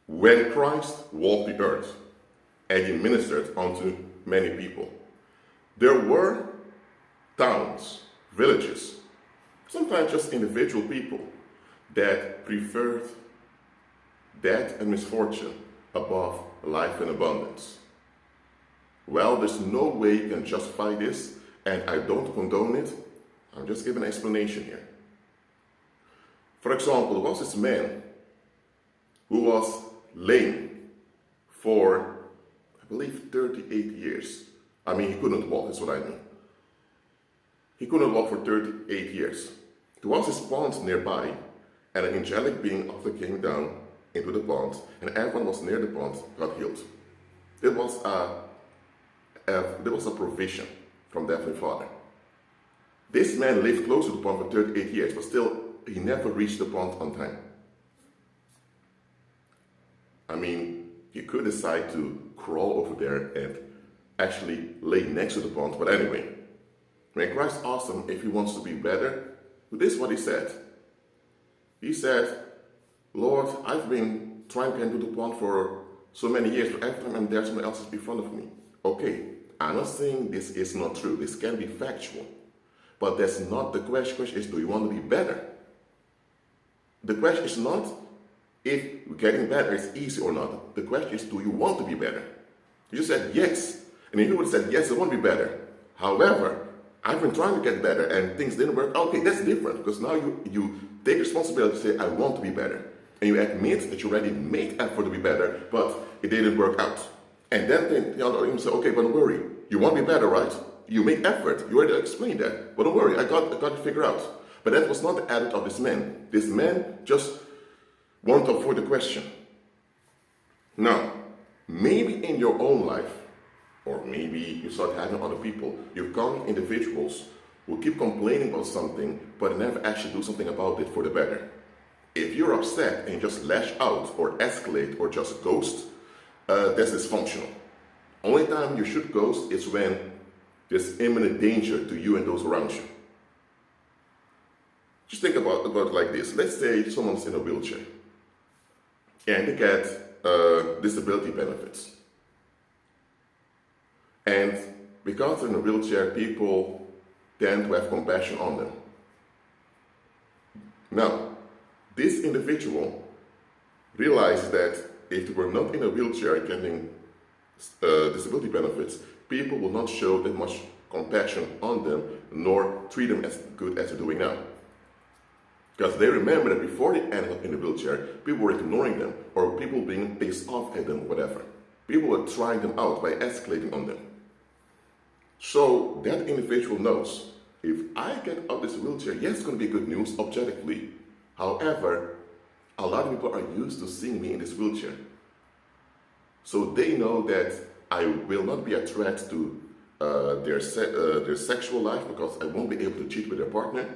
When Christ walked the earth and he ministered unto many people, there were towns, villages, sometimes just individual people that preferred death and misfortune above life and abundance. Well, there's no way you can justify this, and I don't condone it. I'm just giving an explanation here. For example, there was this man who was lame for, I believe, 38 years. I mean, he couldn't walk, that's what I mean. He couldn't walk for 38 years. There was this pond nearby, and an angelic being also came down into the pond, and everyone was near the pond got healed. There was a provision from the Heavenly Father. This man lived close to the pond for 38 years, but still, he never reached the pond on time. I mean, he could decide to crawl over there and actually lay next to the pond, but anyway, when Christ asked him if he wants to be better, this is what he said. He said, Lord, I've been trying to get into the pond for so many years, but every time I'm there, someone else is in front of me. Okay, I'm not saying this is not true. This can be factual. But that's not the question. The question is, do you want to be better? The question is not if getting better is easy or not. The question is, do you want to be better? You said yes. And if you would have said, yes, I want to be better. However, I've been trying to get better and things didn't work. Okay, that's different, because now you take responsibility to say, I want to be better. And you admit that you already made effort to be better, but it didn't work out. And then the other person say, okay, but don't worry. You want to be better, right? You make effort. You already explained that. But don't worry, I got to figure out. But that was not the attitude of this man. This man just wanted to avoid the question. Now, maybe in your own life, or maybe you start having other people, you come individuals who keep complaining about something, but never actually do something about it for the better. If you're upset and you just lash out or escalate or just ghost, that's dysfunctional. Only time you should ghost is when there's imminent danger to you and those around you. Just think about it like this. Let's say someone's in a wheelchair and they get disability benefits. And because they're in a wheelchair, people tend to have compassion on them. Now, this individual realized that if they were not in a wheelchair getting disability benefits, people will not show that much compassion on them, nor treat them as good as they're doing now. Because they remember that before they ended up in the wheelchair, people were ignoring them, or people being pissed off at them, whatever. People were trying them out by escalating on them. So that individual knows, if I get out of this wheelchair, yes, it's going to be good news objectively. However, a lot of people are used to seeing me in this wheelchair. So they know that I will not be a threat to their sexual life, because I won't be able to cheat with their partner.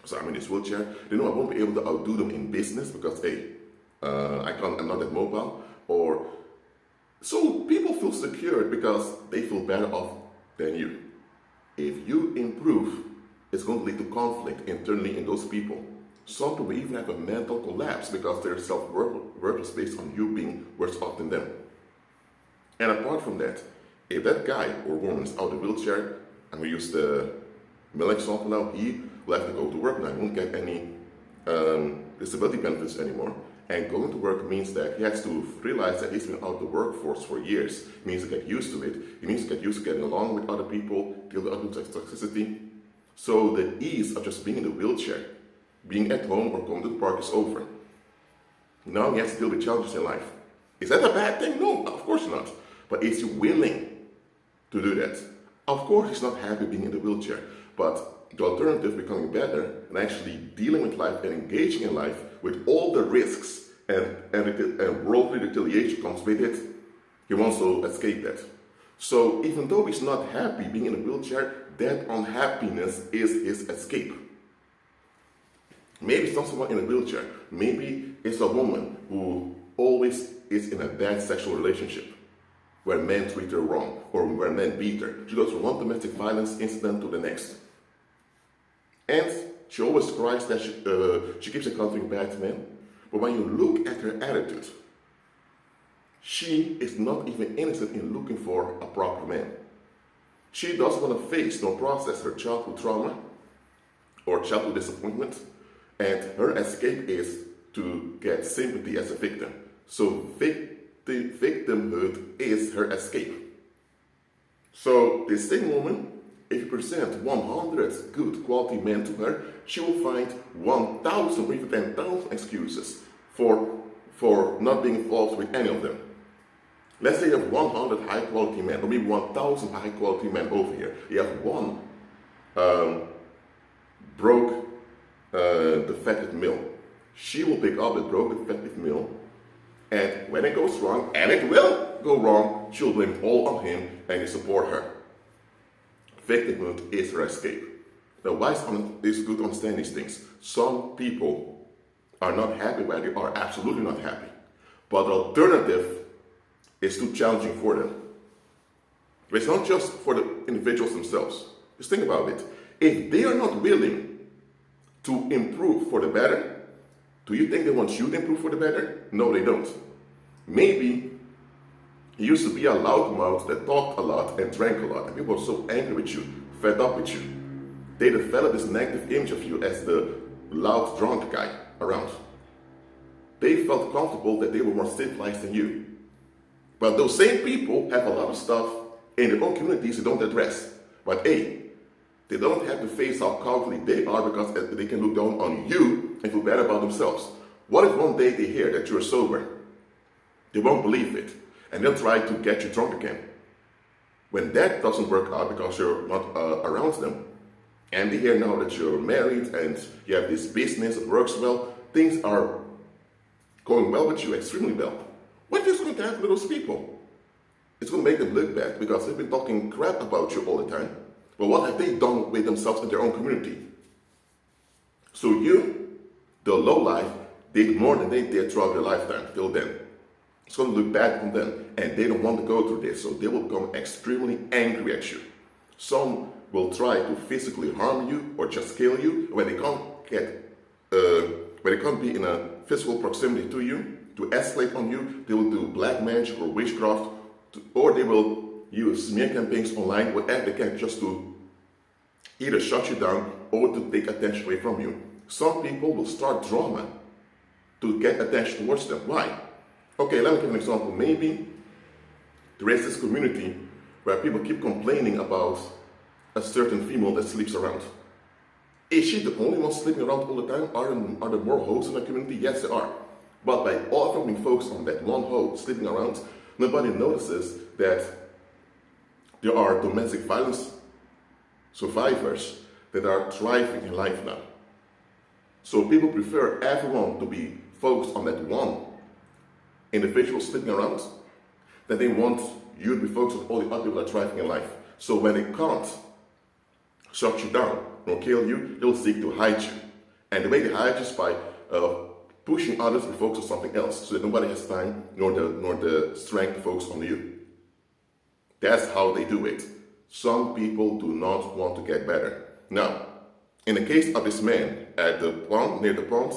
So I'm in this wheelchair. They know I won't be able to outdo them in business because, hey, I'm not that mobile. So people feel secured because they feel better off than you. If you improve, it's going to lead to conflict internally in those people. Some people even have a mental collapse because their self-worth is based on you being worse off than them. And apart from that, if that guy or woman is out of the wheelchair, and we use the male example now, he will have to go to work now. He won't get any disability benefits anymore. And going to work means that he has to realize that he's been out of the workforce for years. He needs to get used to it. He needs to get used to getting along with other people, deal with other toxicity. So the ease of just being in the wheelchair, being at home or going to the park is over. Now he has to deal with challenges in life. Is that a bad thing? No, of course not. But is he willing to do that? Of course he's not happy being in the wheelchair. But the alternative, becoming better and actually dealing with life and engaging in life with all the risks and worldly retaliation comes with it, he wants to escape that. So even though he's not happy being in a wheelchair, that unhappiness is his escape. Maybe it's not someone in a wheelchair. Maybe it's a woman who always is in a bad sexual relationship where men treat her wrong or where men beat her. She goes from one domestic violence incident to the next. And she always cries that she keeps encountering bad men. But when you look at her attitude, She is not even interested in looking for a proper man. She doesn't want to face nor process her childhood trauma or childhood disappointment, and her escape is to get sympathy as a victim. So victimhood is her escape. So this same woman, if you present 100 good quality men to her, she will find 1,000 or even 10,000 excuses for not being involved with any of them. Let's say you have 100 high quality men, or maybe 1,000 high quality men over here. You have one broke, defective mill. She will pick up the broke, defective mill, and when it goes wrong, and it will go wrong, she'll blame it all on him and you support her. Victimhood is her escape. Now, why is good to understand these things? Some people are not happy where they are, absolutely not happy. But the alternative is too challenging for them. It's not just for the individuals themselves. Just think about it. If they are not willing to improve for the better, do you think they want you to improve for the better? No, they don't. Maybe you used to be a loudmouth that talked a lot and drank a lot, and people were so angry with you, fed up with you. They developed this negative image of you as the loud, drunk guy around. They felt comfortable that they were more civilized than you. But those same people have a lot of stuff in their own communities they don't address. But A, they don't have to face how cowardly they are because they can look down on you and feel bad about themselves. What if one day they hear that you're sober? They won't believe it, and they'll try to get you drunk again. When that doesn't work out because you're not around them, and they hear now that you're married and you have this business that works well, things are going well with you, extremely well. What is going to happen to those people? It's going to make them look bad because they've been talking crap about you all the time. But what have they done with themselves in their own community? So you, the lowlife, did more than they did throughout their lifetime till then. It's going to look bad on them, and they don't want to go through this, so they will become extremely angry at you. Some will try to physically harm you or just kill you when they can't be in a physical proximity to you. To escalate on you, they will do black magic or witchcraft, or they will use smear campaigns online, whatever they can, just to either shut you down or to take attention away from you. Some people will start drama to get attention towards them. Why? Okay, let me give an example. Maybe there is this community where people keep complaining about a certain female that sleeps around. Is she the only one sleeping around all the time? Are there more hoes in the community? Yes, there are. But by all being focused on that one hoe sleeping around, nobody notices that there are domestic violence survivors that are thriving in life now. So people prefer everyone to be focused on that one individual sleeping around, then they want you to be focused on all the other people that are thriving in life. So when they can't shut you down or kill you, they'll seek to hide you. And the way they hide you is by pushing others to focus on something else, so that nobody has time nor the strength to focus on you. That's how they do it. Some people do not want to get better. Now, in the case of this man at the pond, near the pond,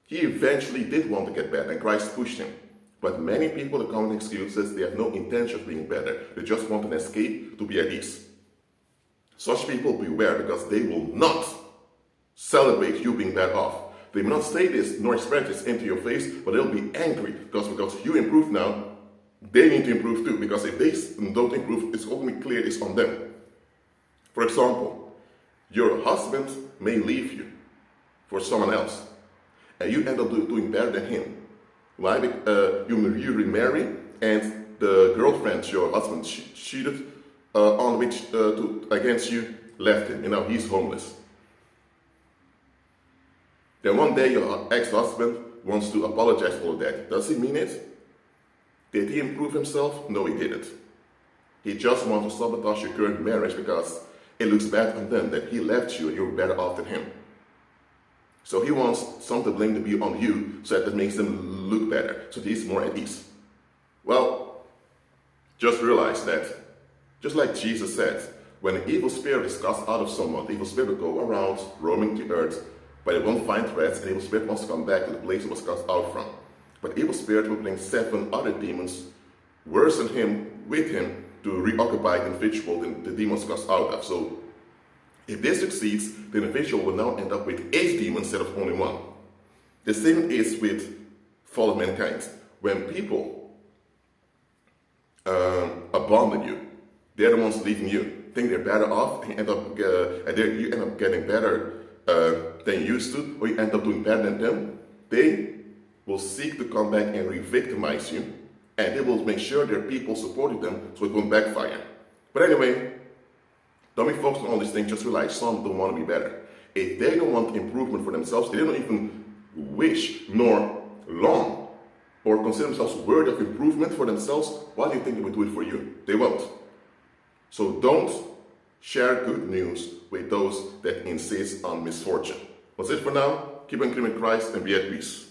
he eventually did want to get better, and Christ pushed him. But many people are common excuses. They have no intention of being better. They just want an escape to be at ease. Such people beware, because they will not celebrate you being bad off. They may not say this nor express this into your face, but they'll be angry because you improve now, they need to improve too, because if they don't improve, it's only clear it's on them. For example, your husband may leave you for someone else, and you end up doing better than him. Why? You remarry, and the girlfriend your husband cheated against you left him, and now he's homeless. Then one day your ex-husband wants to apologize for all that. Does he mean it? Did he improve himself? No, he didn't. He just wants to sabotage your current marriage because it looks bad on them that he left you and you're better off than him. So he wants some of the blame to be on you so that it makes them look better, so he's more at ease. Well, just realize that, just like Jesus said, when an evil spirit is cast out of someone, the evil spirit will go around roaming the earth, but it won't find rest, and the evil spirit wants to come back to the place it was cast out from. But evil spirit will bring 7 other demons worse than him with him to reoccupy the individual the demons cast out of. So if this succeeds, the individual will now end up with 8 demons instead of only 1. The same is with fall of mankind. When people abandon you, they're the ones leaving you, think they're better off, and you end up getting better than you used to, or you end up doing better than them. They will seek to come back and re-victimize you, and they will make sure there are people supporting them so it won't backfire. But anyway, don't be focused on all these things, just realize some don't want to be better. If they don't want improvement for themselves, they don't even wish nor long or consider themselves worthy of improvement for themselves, why do you think they would do it for you? They won't. So don't share good news with those that insist on misfortune. That's it for now. Keep on in Christ and be at peace.